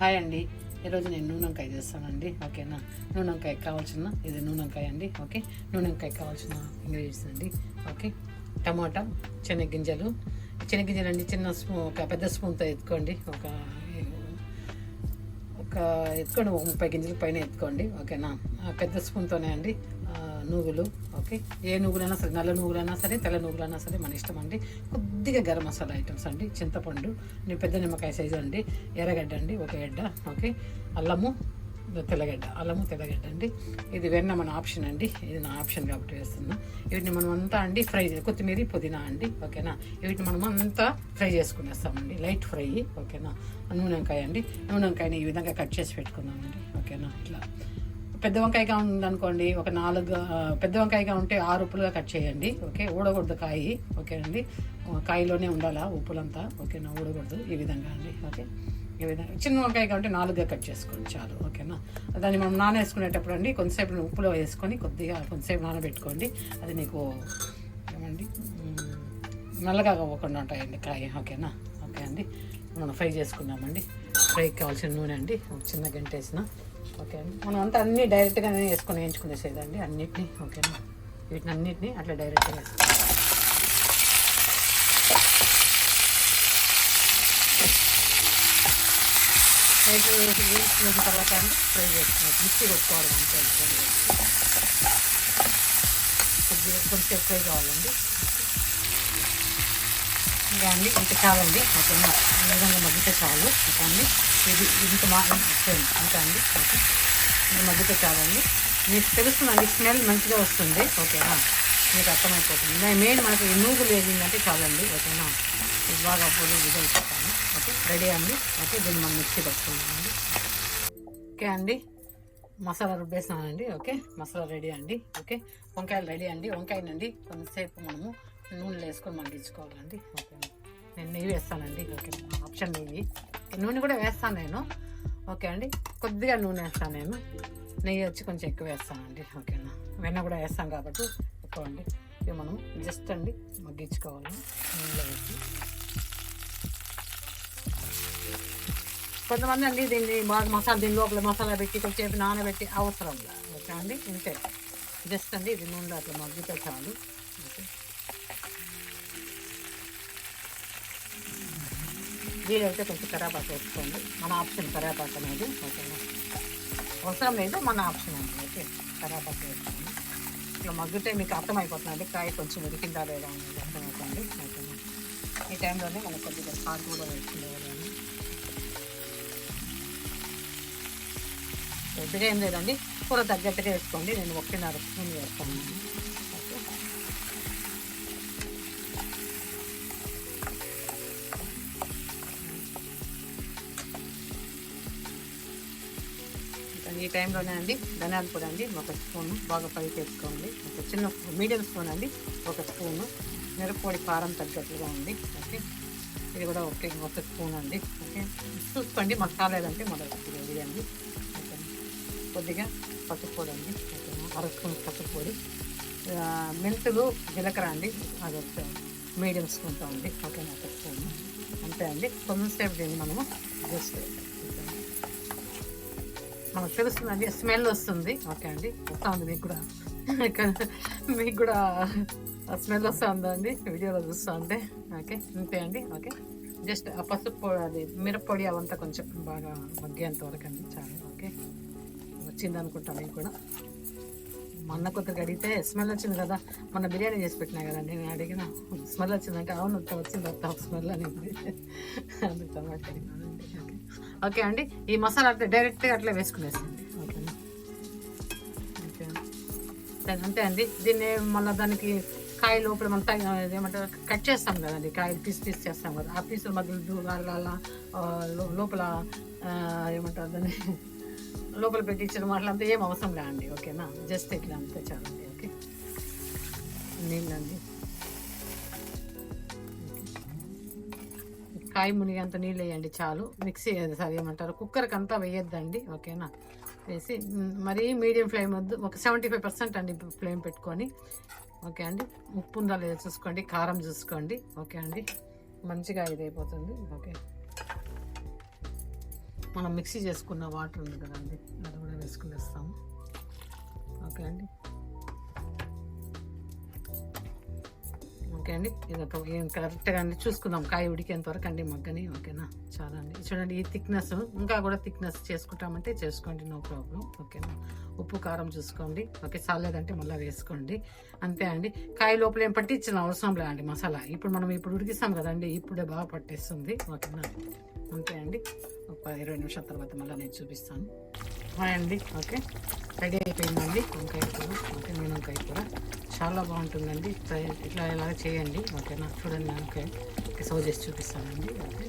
Hi అండి. ఈరోజు నేను నూనె వంకాయ చేస్తానండి. ఓకేనా. నూనె వంకాయ కావాల్సిన ఇది నూనె వంకాయ అండి. ఓకే, నూనె వంకాయ కావాల్సిన ఇంగ్రీడియంట్స్ అండి. ఓకే, టమాటా, శనగగింజలు అండి చిన్న స్పూన్, ఒక పెద్ద స్పూన్తో ఎత్తుకోండి. ఒక ఎత్తుకోండి, 30 గింజల పైన ఎత్తుకోండి. ఓకేనా. పెద్ద స్పూన్తోనే అండి నువ్వులు. ఓకే, ఏ నువ్వులైనా సరే, నల్ల నువ్వులైనా సరే, తెల్ల నువ్వులైనా సరే మన ఇష్టం అండి. కొద్దిగా గరం మసాలా ఐటమ్స్ అండి, చింతపండు, పెద్ద నిమ్మకాయ సైజు అండి, ఎర్రగడ్డ అండి ఒక గడ్డ. ఓకే, అల్లము తెల్లగడ్డ అండి. ఇది వెన్న మన ఆప్షన్ అండి, ఇది నా ఆప్షన్ కాబట్టి వేస్తున్నా. వీటిని మనం అంతా అండి ఫ్రై, కొత్తిమీర, పుదీనా అండి. ఓకేనా, వీటిని మనం అంతా ఫ్రై చేసుకునేస్తామండి, లైట్ ఫ్రై. ఓకేనా. నూనె వంకాయ అండి, నూనె వంకాయని ఈ విధంగా కట్ చేసి పెట్టుకుందామండి. ఓకేనా. ఇట్లా పెద్ద వంకాయగా ఉందనుకోండి, ఒక 4 పెద్ద వంకాయగా ఉంటే 6 ఉప్పులుగా కట్ చేయండి. ఓకే, ఊడకూడదు కాయ. ఓకే అండి, కాయలోనే ఉండాలా ఉప్పులంతా. ఓకేనా, ఊడకూడదు. ఈ విధంగా అండి. ఓకే, ఈ విధంగా. చిన్న వంకాయ కాబట్టి 4గా కట్ చేసుకోండి చాలు. ఓకేనా. దాన్ని మనం నానేసుకునేటప్పుడు అండి కొంతసేపు ఉప్పులో వేసుకొని కొంతసేపు నానబెట్టుకోండి. అది నీకు ఏమండి నల్లగా అవ్వకుండా ఉంటాయండి కాయ. ఓకేనా. ఓకే అండి, మనం ఫ్రై చేసుకున్నామండి. ఫ్రైకి కావాల్సిన నూనె అండి చిన్న గంట వేసిన. ఓకే అండి, మనం అంతా అన్నీ డైరెక్ట్గానే వేసుకొని వేయించుకునేసేదండి అన్నిటినీ. ఓకేనా, వీటిని అన్నిటినీ అట్లా డైరెక్ట్గా వేసుకోండి. వేసుకున్న తర్వాత అండి ఫ్రై చేసుకోవాలి, మిక్సీ కొట్టుకోవడం అంటే కొంచెం ఫ్రై కావాలండి. ఇంకా అండి ఇంత చాలండి. ఓకేనా, ఈ విధంగా మగ్గితే చాలు. ఓకే అండి, ఇది ఇంత ఇంకా అండి. ఓకే, ఇది మగ్గితే చాలండి. మీకు తెలుస్తుందండి, స్మెల్ మంచిగా వస్తుంది. ఓకేనా, మీకు అర్థమైపోతుంది. మెయిన్ మనకి ఈ నూగులు వేసిందంటే చాలండి. ఓకేనా, ఇది బాగా పొడి అయిపోతాను. ఓకే, రెడీ అండి. ఓకే, దీన్ని మనం మిక్సీ పట్టుకుందామండి. ఓకే అండి, మసాలా రుబ్బేసానండి. ఓకే, మసాలా రెడీ అండి. ఓకే, వంకాయలు రెడీ అండి. వంకాయనండి కొంతసేపు మనము నూనెలో వేసుకొని మగ్గించుకోవాలండి. ఓకే, నేను నెయ్యి వేస్తానండి. ఓకే, ఆప్షన్ నెయ్యి, నూనె కూడా వేస్తాను నేను. ఓకే అండి, కొద్దిగా నూనె వేస్తాను నేను, నెయ్యి వచ్చి కొంచెం ఎక్కువ వేస్తానండి. ఓకేనా, వెన్న కూడా వేస్తాం కాబట్టి ఎక్కువ అండి. ఇవి మనం జస్ట్ అండి మగ్గించుకోవాలి నూనెలో వేసి. కొంతమంది అండి దీన్ని బాగా దీని లోపల మసాలా పెట్టి కొంచెంసేపు నానబెట్టి అవసరం లేదు. ఓకే అండి, ఇంతే. జస్ట్ అండి ఇది నూనెలో అట్లా మగ్గితే చాలు. ఓకే, వీలైతే కొంచెం కరేపాకు వేసుకోండి, మన ఆప్షన్ కరేపాకు అనేది. ఓకేనా, అవసరం లేదు, మన ఆప్షన్ అండి. ఓకే, కరేపాకు వేసుకోండి. ఇట్లా మగ్గితే మీకు అర్థమైపోతుందండి కాయ కొంచెం ఉడికిందా లేదా అనేది అర్థమవుతుంది. ఓకేనా, ఈ టైంలోనే మనకు కొద్దిగా సాల్ట్ కూడా వేసుకునేవాళ్ళని. పెద్దగా ఏం లేదండి, కూర తగ్గట్టుగా వేసుకోండి. నేను 1.5 స్పూన్ వేస్తాను. ఈ టైంలోనే అండి ధనియాల పొడి అండి 1 స్పూను బాగా పైకి వేసుకోండి. ఒక చిన్న మీడియం స్పూన్ అండి 1 స్పూను. మిరప్పొడి కారం తగ్గట్టుగా ఉంది. ఓకే, ఇది కూడా 1 స్పూన్ అండి. ఓకే, చూసుకోండి మసాలా లేదంటే మొదటి వేయండి. ఓకే, కొద్దిగా పసుపు పొడి అండి. ఓకేనా, 1 స్పూన్ పసుపు పొడి. మెంతులు, జీలకర్ర అండి అది 1 మీడియం స్పూన్తో ఉంది. ఓకేనా, 1 స్పూన్ అంతే అండి. కొంచెంసేపు దీన్ని మనము జస్ట్ మనకు తెలుస్తుందండి, స్మెల్ వస్తుంది. ఓకే అండి, వస్తుంది మీకు కూడా, మీకు కూడా స్మెల్ వస్తుందండి వీడియోలో చూస్తూ ఉంటే. ఓకే, అంతే అండి. ఓకే, జస్ట్ ఆ పసుపు పొడి, అది మిరప్పొడి అవంతా కొంచెం బాగా మగ్గేంత వరకు అండి చాలు. ఓకే, వచ్చింది అనుకుంటా మీకు కూడా. మొన్న కొద్దిగా అడిగితే స్మెల్ వచ్చింది కదా, మొన్న బిర్యానీ చేసి పెట్టినా కదండి, నేను అడిగిన స్మెల్ వచ్చిందంటే అవును వచ్చింది అత్త స్మెల్ అనేది. అందుకు టమాటా అడిగినానండి. ఓకే, ఓకే అండి, ఈ మసాలా అంటే డైరెక్ట్గా అట్లా వేసుకునేసింది. ఓకేనా, ఓకే అంతే అండి. దీన్ని మళ్ళీ దానికి కాయ లోపల మనం ఏమంటారు కట్ చేస్తాం కదండి, కాయలు పీస్ చేస్తాం కదా, ఆ పీసుల మధ్యలో అలా లోపల ఏమంటారు దాన్ని లోపల పెట్టించడం అట్లంతా ఏం అవసరం లేదండి. ఓకేనా, జస్ట్ ఇట్లా అంతే చాలండి. ఓకే, నీళ్ళండి కాయ మునిగేంత నీళ్ళు వేయండి చాలు. మిక్సీ సరే ఏమంటారు కుక్కర్కి అంతా వేయొద్దండి. ఓకేనా, వేసి మరీ మీడియం ఫ్లేమ్ వద్దు, ఒక 75% అండి ఫ్లేమ్ పెట్టుకొని. ఓకే అండి, ఉప్పు ఉందా లేదా చూసుకోండి, కారం చూసుకోండి. ఓకే అండి, మంచిగా ఇది అయిపోతుంది. ఓకే, మనం మిక్సీ చేసుకున్న వాటర్ ఉంది కదండి, అది కూడా వేసుకునేస్తాము. ఓకే అండి, ఓకే అండి. ఇది ఒక కరెక్ట్గా అండి చూసుకుందాం, కాయ ఉడికేంత వరకు అండి మగ్గని. ఓకేనా, చాలా అండి. చూడండి ఈ థిక్నెస్, ఇంకా కూడా థిక్నెస్ చేసుకుంటామంటే చేసుకోండి, నో ప్రాబ్లం. ఓకేనా, ఉప్పు కారం చూసుకోండి. ఓకే, చాలేదంటే మళ్ళీ వేసుకోండి, అంతే అండి. కాయ లోపల ఏం పట్టించిన అవసరం లేదండి మసాలా. ఇప్పుడు మనం ఉడికిస్తాం కదండి, ఇప్పుడే బాగా పట్టేస్తుంది. ఓకేనా, అంతే అండి. ఒక 20 నిమిషాల తర్వాత మళ్ళీ నేను చూపిస్తాను. అండి ఓకే, రెడీ అయిపోయిందండి వంకాయ కూర. ఓకే, నేను వంకాయ కూర చాలా బాగుంటుందండి. ఇట్లా ఇలా చేయండి. ఓకేనా, చూడండి వంకాయ సర్వ్ చేసి చూపిస్తానండి. ఓకే,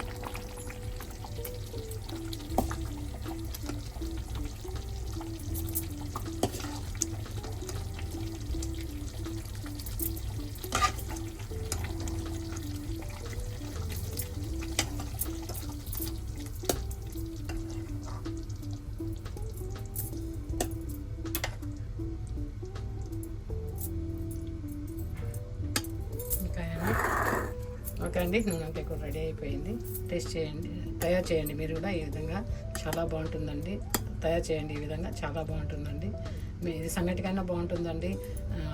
ఓకే అండి, వంకాయ కూర రెడీ అయిపోయింది. టేస్ట్ చేయండి, తయారు చేయండి మీరు కూడా ఈ విధంగా, చాలా బాగుంటుందండి. తయారు చేయండి ఈ విధంగా, చాలా బాగుంటుందండి. ఇది సంగటికైనా బాగుంటుందండి,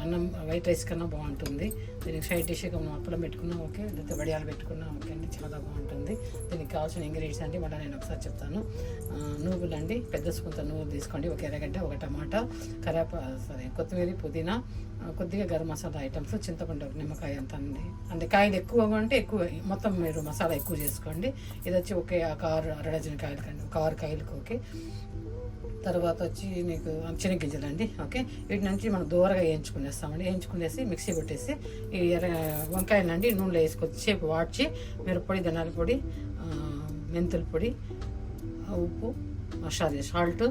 అన్నం వైట్ రైస్ కన్నా బాగుంటుంది. దీనికి సైడ్ డిష్గా మనం అప్పడం పెట్టుకున్నాం, ఓకే, లేకపోతే వడియాలు పెట్టుకున్నాం. ఓకే అండి, చాలా బాగుంటుంది. దీనికి కావాల్సిన ఇంగ్రీడియంట్స్ అండి మళ్ళీ నేను ఒకసారి చెప్తాను. నువ్వులు అండి, పెద్ద స్పూన్తో నువ్వులు తీసుకోండి, ఒక ఎర్రగడ్డ, ఒక టమాటా, కొత్తిమీర, పుదీనా, కొద్దిగా గరం మసాలా ఐటమ్స్, చింతపండు, నిమ్మకాయ అంత అండి. అంటే కాయలు ఎక్కువ అంటే ఎక్కువ, మొత్తం మీరు మసాలా ఎక్కువ చేసుకోండి. ఇది వచ్చి ఒక 6 డజన్ కాయలు కండి, ఒక 6 కాయలకు. ఓకే, తర్వాత వచ్చి మీకు శనగగింజలు అండి. ఓకే, వీటి నుంచి మనం దూరగా వేయించుకునేస్తామండి. వేయించుకునేసి మిక్సీ కొట్టేసి ఈ వంకాయలండి నూనెలో వేసి కొద్దిసేపు వాడ్చి మిరప్పొడి, ధనియాల పొడి, మెంతుల పొడి, ఉప్పు, సాల్ట్,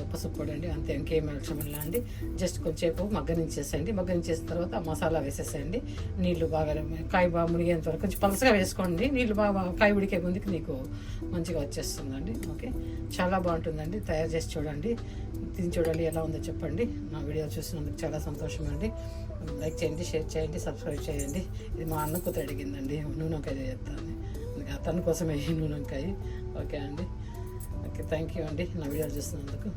పసుపు పొడి అండి, అంతే. ఇంకేం అవసరం అండి. జస్ట్ కొంచెంసేపు మగ్గనించేసేయండి. మగ్గనించేసిన తర్వాత మసాలా వేసేసేయండి. నీళ్లు బాగా, కాయ బాగా మునిగేంత వరకు కొంచెం పలసగా వేసుకోండి. నీళ్ళు బాగా కాయ ఉడికే ముందుకు నీకు మంచిగా వచ్చేస్తుందండి. ఓకే, చాలా బాగుంటుందండి. తయారు చేసి చూడండి, తిని చూడండి, ఎలా ఉందో చెప్పండి. నా వీడియో చూసినందుకు చాలా సంతోషం అండి. లైక్ చేయండి, షేర్ చేయండి, సబ్స్క్రైబ్ చేయండి. ఇది మా అన్న కూతురు అడిగిందండి, నూనె వంకాయ చేస్తాను, తన కోసమే ఈ నూనె వంకాయ. ఓకే అండి, ఓకే, థ్యాంక్ యూ అండి నా వీడియో చూస్తున్నందుకు.